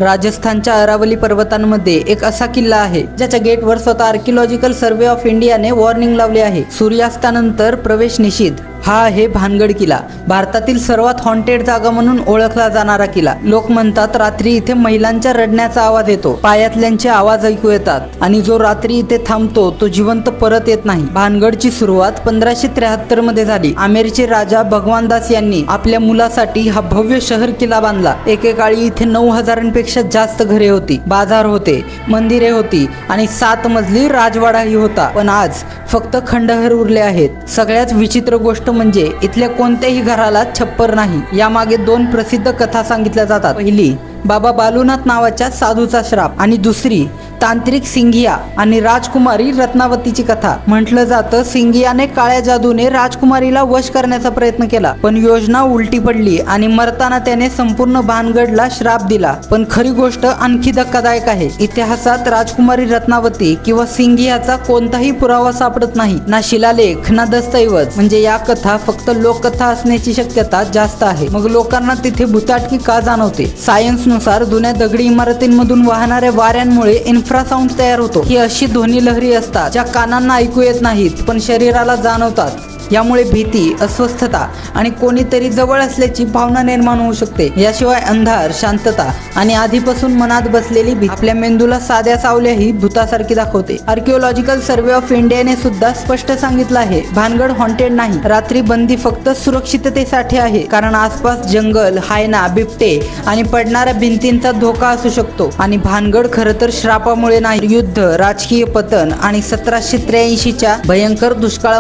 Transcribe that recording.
राजस्थानच्या अरावली पर्वतांमध्ये एक असा किल्ला आहे ज्याच्या गेटवर स्वतः आर्किओलॉजिकल सर्वे ऑफ इंडियाने वॉर्निंग लावली आहे. सूर्यास्तानंतर प्रवेश निषिद्ध. हा आहे भानगड किल्ला. भारतातील सर्वात हॉन्टेड जागा म्हणून ओळखला जाणारा किल्ला. लोक म्हणतात रात्री इथे महिलांच्या रडण्याचा आवाज येतो, पायातल्यांचे आवाज ऐकू येतात आणि जो रात्री इथे थांबतो तो जिवंत परत येत नाही. भानगडची सुरुवात 1573 मध्ये झाली. आमेरचे राजा भगवान दास यांनी आपल्या मुलासाठी हा भव्य शहर किल्ला बांधला. एकेकाळी इथे 9000पेक्षा जास्त घरे होती, बाजार होते, मंदिरे होती आणि 7 मजली राजवाडाही होता. पण आज फक्त खंडहर उरले आहेत. सगळ्यात विचित्र गोष्ट म्हणजे इथल्या कोणत्याही घराला छप्पर नाही. यामागे 2 प्रसिद्ध कथा सांगितल्या जातात. पहिली बाबा बालूनाथ नावाच्या साधूचा श्राप आणि दुसरी तांत्रिक सिंघिया आणि राजकुमारी रत्नावतीची कथा. म्हटलं जातं सिंघियाने काळ्या जादूने राजकुमारीला वश करण्याचा प्रयत्न केला, पण योजना उलटी पडली आणि मरताना त्याने संपूर्ण भानगडला श्राप दिला. पण खरी गोष्ट आणखी धक्कादायक आहे. इतिहासात राजकुमारी रत्नावती किंवा सिंघियाचा कोणताही पुरावा सापडत नाही, ना शिलालेख ना दस्तऐवज. म्हणजे या कथा फक्त लोककथा असण्याची शक्यता जास्त आहे. मग लोकांना तिथे भुताटकी का जाणवते? सायन्स नुसार जुन्या दगडी इमारतींमधून वाहणाऱ्या वाऱ्यांमुळे इन्फ्रासाउंड तयार होतो. ही अशी ध्वनी लहरी असतात ज्या कानांना ऐकू येत नाहीत पण शरीराला जाणवतात. यामुळे भीती, अस्वस्थता आणि कोणीतरी जवळ असल्याची भावना निर्माण होऊ शकते. याशिवाय अंधार, शांतता आणि आधीपासून मनात बसलेली भीती आपल्या मेंदूला साध्या सावल्याही भूतासारखी दाखवते. आर्किओलॉजिकल सर्वे ऑफ इंडियाने सुद्धा स्पष्ट सांगितलं आहे, भानगड हॉन्टेड नाही. रात्री बंदी फक्त सुरक्षिततेसाठी आहे, कारण आसपास जंगल, हायना, बिबटे आणि पडणाऱ्या भिंतींचा धोका असू शकतो. आणि भानगड खरं तर श्रापामुळे नाही, युद्ध, राजकीय पतन आणि 1783च्या भयंकर दुष्काळामुळे